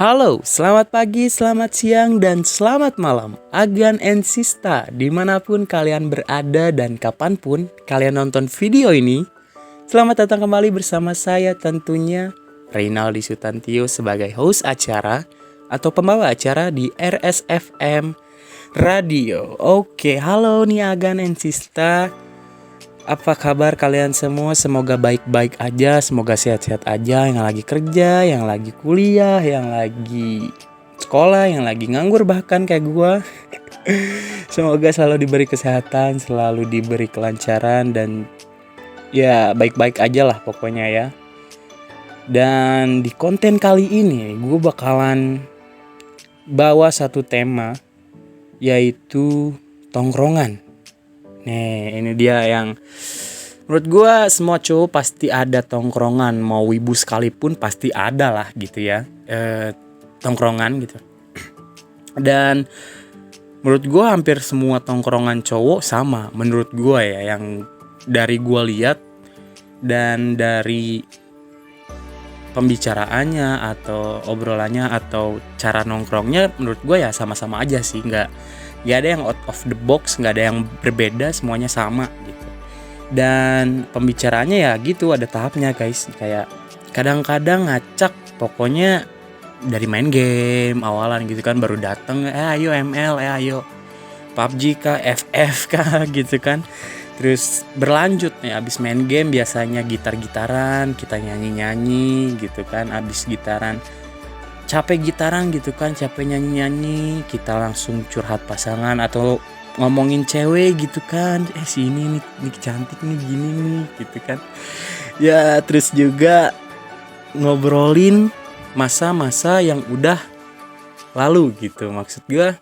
Halo, selamat pagi, selamat siang, dan selamat malam Agan and Sista, dimanapun kalian berada dan kapanpun kalian nonton video ini. Selamat datang kembali bersama saya tentunya Reynaldi Sutantio sebagai host acara atau pembawa acara di RSFM Radio. Oke, halo nih Agan and Sista. Apa kabar kalian semua? Semoga baik-baik aja, semoga sehat-sehat aja. Yang lagi kerja, yang lagi kuliah, yang lagi sekolah, yang lagi nganggur bahkan kayak gua. Semoga selalu diberi kesehatan, selalu diberi kelancaran, dan ya baik-baik aja lah pokoknya ya. Dan di konten kali ini gue bakalan bawa satu tema, yaitu tongkrongan. Nih, ini dia yang menurut gue semua cowok pasti ada tongkrongan. Mau wibu sekalipun pasti ada lah gitu ya, tongkrongan gitu. Dan menurut gue hampir semua tongkrongan cowok sama. Menurut gue ya, yang dari gue lihat dan dari pembicaraannya atau obrolannya atau cara nongkrongnya, menurut gue ya sama-sama aja sih. Nggak ada yang out of the box, nggak ada yang berbeda, semuanya sama gitu. Dan pembicaraannya ya gitu, ada tahapnya guys. Kayak kadang-kadang ngacak, pokoknya dari main game awalan gitu kan, baru dateng ayo ML, ayo PUBG kah, FF kah gitu kan. Terus berlanjut nih, abis main game biasanya gitar-gitaran, kita nyanyi-nyanyi gitu kan. Abis gitaran capek gitaran gitu kan, capek nyanyi-nyanyi, kita langsung curhat pasangan atau ngomongin cewek gitu kan. Si ini nih cantik nih, gini nih gitu kan. Ya terus juga ngobrolin masa-masa yang udah lalu gitu. Maksud gue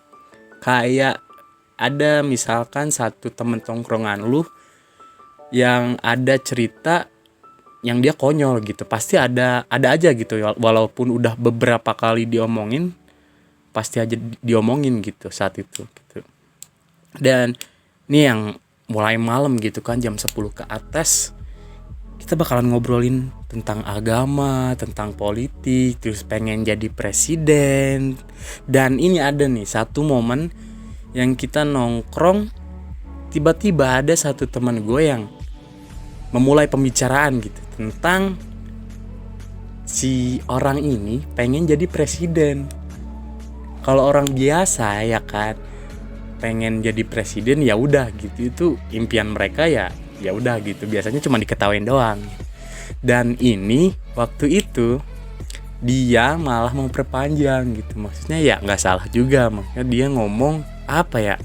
kayak ada misalkan satu temen tongkrongan lu yang ada cerita yang dia konyol gitu, pasti ada aja gitu, walaupun udah beberapa kali diomongin, pasti aja diomongin gitu saat itu gitu. Dan ini yang mulai malam gitu kan, jam 10 ke atas, kita bakalan ngobrolin tentang agama, tentang politik, terus pengen jadi presiden. Dan ini ada nih satu momen yang kita nongkrong, tiba-tiba ada satu teman gue yang memulai pembicaraan gitu tentang si orang ini pengen jadi presiden. Kalau orang biasa ya kan, pengen jadi presiden ya udah gitu, itu impian mereka ya udah gitu, biasanya cuma diketawain doang. Dan ini waktu itu dia malah mau perpanjang gitu, maksudnya ya nggak salah juga, maksudnya dia ngomong apa ya,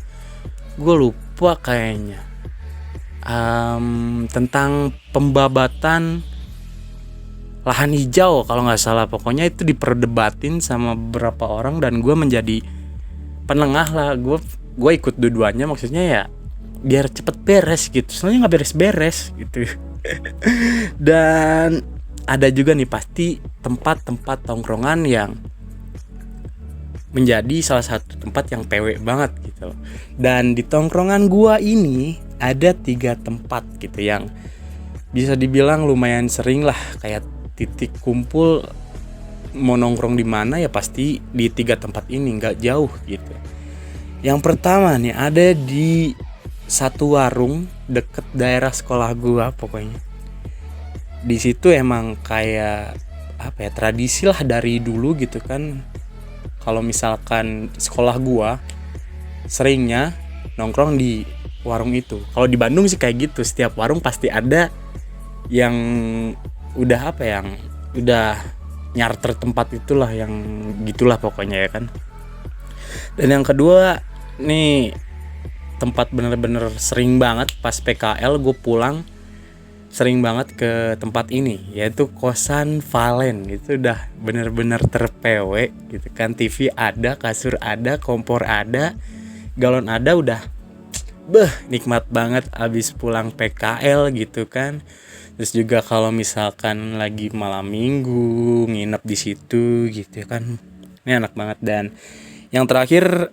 gue lupa kayaknya, tentang pembabatan lahan hijau kalau nggak salah. Pokoknya itu diperdebatin sama beberapa orang dan gue menjadi penengah lah. Gue ikut dua-duanya, maksudnya ya biar cepet beres gitu, soalnya nggak beres-beres gitu. Dan ada juga nih pasti tempat-tempat tongkrongan yang menjadi salah satu tempat yang PW banget gitu. Dan di tongkrongan gua ini ada 3 tempat gitu yang bisa dibilang lumayan sering lah, kayak titik kumpul mau nongkrong di mana ya pasti di 3 tempat ini, nggak jauh gitu. Yang pertama nih ada di satu warung deket daerah sekolah gua pokoknya. Di situ emang kayak apa ya, tradisi lah dari dulu gitu kan. Kalau misalkan sekolah gua seringnya nongkrong di warung itu. Kalau di Bandung sih kayak gitu, setiap warung pasti ada yang udah apa, yang udah nyarter tempat itulah, yang gitulah pokoknya ya kan. Dan yang kedua nih, tempat bener-bener sering banget pas PKL gue pulang, sering banget ke tempat ini, yaitu kosan Valen. Itu udah bener-bener terpewe gitu kan, TV ada, kasur ada, kompor ada, galon ada, udah nikmat banget abis pulang PKL gitu kan. Terus juga kalau misalkan lagi malam minggu nginep di situ gitu kan, ini enak banget. Dan yang terakhir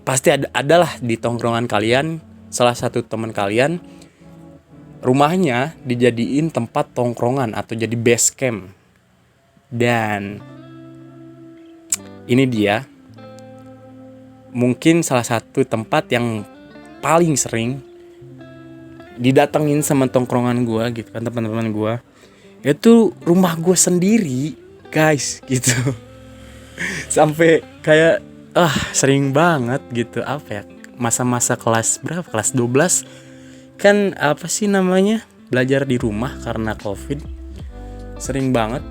pasti adalah di tongkrongan kalian, salah satu teman kalian rumahnya dijadiin tempat tongkrongan atau jadi base camp. Dan ini dia mungkin salah satu tempat yang paling sering didatengin sama tongkrongan gue gitu kan, teman-teman gue. Itu rumah gue sendiri guys gitu. Sampai kayak sering banget gitu, apa ya, masa-masa kelas berapa, kelas 12 kan, apa sih namanya, belajar di rumah karena covid. Sering banget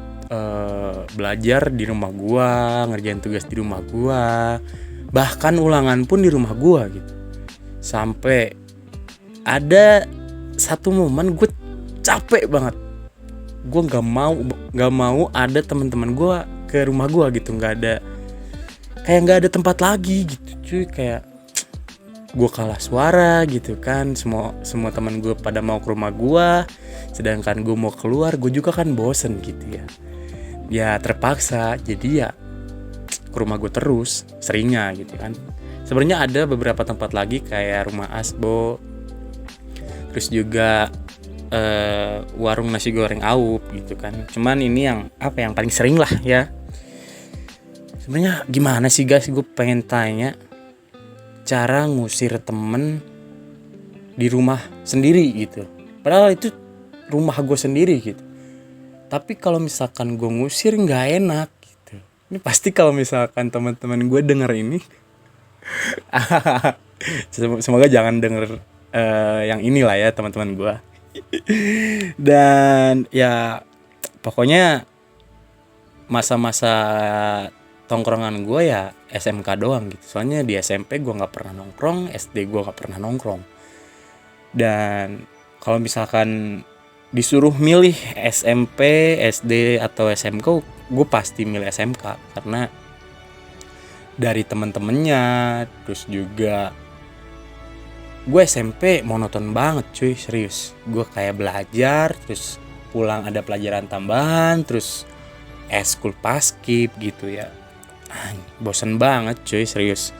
belajar di rumah gua, ngerjain tugas di rumah gua, bahkan ulangan pun di rumah gua gitu. Sampai ada satu momen gue capek banget, gue nggak mau ada teman-teman gue ke rumah gue gitu, nggak ada tempat lagi gitu cuy. Kayak gue kalah suara gitu kan, semua teman gue pada mau ke rumah gue, sedangkan gue mau keluar, gue juga kan bosen gitu ya terpaksa jadi ya ke rumah gue terus seringnya gitu kan. Sebenarnya ada beberapa tempat lagi kayak rumah Asbo, terus juga warung nasi goreng Aup gitu kan. Cuman ini yang paling sering lah ya. Sebenarnya gimana sih guys, gue pengen tanya cara ngusir temen di rumah sendiri gitu. Padahal itu rumah gue sendiri gitu. Tapi kalau misalkan gue ngusir nggak enak gitu. Ini pasti kalau misalkan teman-teman gue denger ini, semoga jangan denger yang inilah ya teman-teman gue. Dan ya pokoknya masa-masa tongkrongan gue ya SMK doang gitu. Soalnya di SMP gue nggak pernah nongkrong, SD gue nggak pernah nongkrong. Dan kalau misalkan disuruh milih SMP, SD atau SMK, gue pasti milih SMK karena dari temen-temennya. Terus juga gue SMP monoton banget cuy, serius. Gue kayak belajar, terus pulang ada pelajaran tambahan, terus eskul paskib gitu ya. Bosen banget cuy, serius.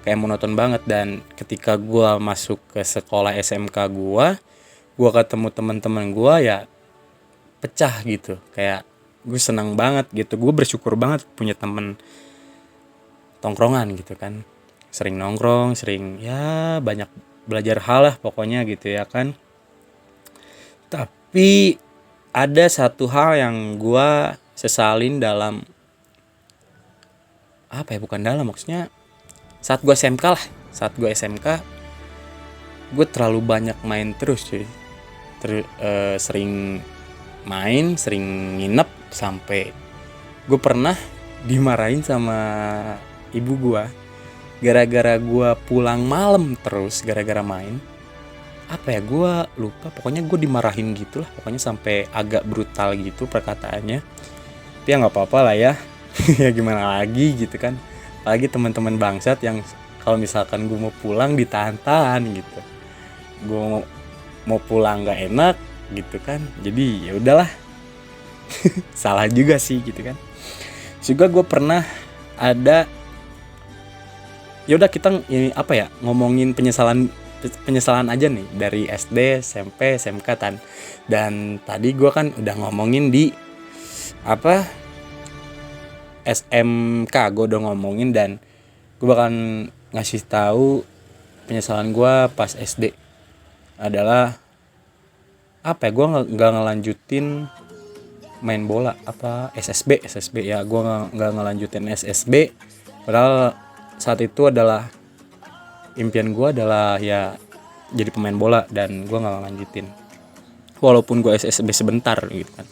Kayak monoton banget. Dan ketika gue masuk ke sekolah SMK gue ketemu teman-teman gue ya pecah gitu. Kayak gue senang banget gitu, gue bersyukur banget punya temen tongkrongan gitu kan. Sering nongkrong, sering ya banyak belajar hal lah pokoknya gitu ya kan. Tapi ada satu hal yang gue sesalin dalam maksudnya saat gue SMK lah. Saat gue SMK gue terlalu banyak main terus cuy. Sering main, sering nginep, sampai gue pernah dimarahin sama ibu gue gara-gara gue pulang malam terus gara-gara main. Gue lupa, pokoknya gue dimarahin gitu lah, pokoknya sampai agak brutal gitu perkataannya. Tapi ya nggak apa-apa lah ya. Ya gimana lagi gitu kan, apalagi teman-teman bangsat yang kalau misalkan gue mau pulang ditahan-tahan gitu. Gue mau pulang nggak enak gitu kan, jadi ya udahlah. Salah juga sih gitu kan. Juga gue pernah ada, ya udah kita ini ngomongin penyesalan aja nih dari SD, SMP, SMK kan. Dan tadi gue kan udah ngomongin di SMK, gue udah ngomongin, dan gue bakal ngasih tahu penyesalan gue pas SD adalah gue nggak ngelanjutin main bola SSB ya. Gue nggak ngelanjutin SSB, padahal saat itu adalah impian gue adalah ya jadi pemain bola, dan gue nggak ngelanjutin walaupun gue SSB sebentar gitu kan.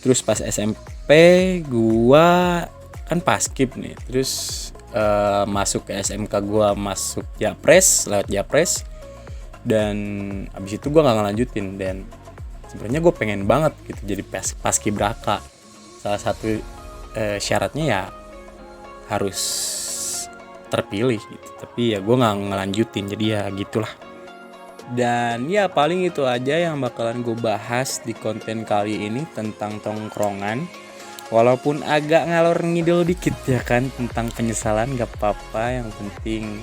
Terus pas SMP gue kan paskib nih, terus masuk ke SMK gue masuk Japres, lewat Japres. Dan abis itu gue nggak ngelanjutin, dan sebenarnya gue pengen banget gitu jadi paskibraka. Salah satu syaratnya ya harus terpilih gitu, tapi ya gue nggak ngelanjutin, jadi ya gitulah. Dan ya paling itu aja yang bakalan gue bahas di konten kali ini tentang tongkrongan. Walaupun agak ngalor ngidul dikit ya kan tentang penyesalan, gak apa-apa, yang penting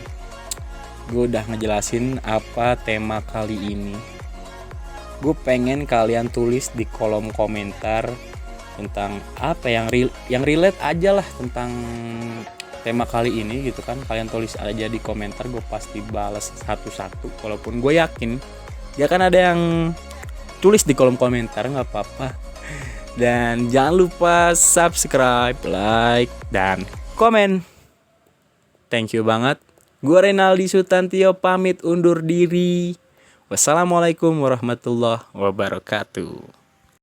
gue udah ngejelasin apa tema kali ini. Gue pengen kalian tulis di kolom komentar tentang apa yang relate aja lah tentang tema kali ini gitu kan. Kalian tulis aja di komentar, gue pasti balas satu-satu. Walaupun gue yakin ya kan ada yang tulis di kolom komentar, nggak apa-apa. Dan jangan lupa subscribe, like, dan komen. Thank you banget. Gue Renaldi Sutantio pamit undur diri. Wassalamualaikum warahmatullahi wabarakatuh.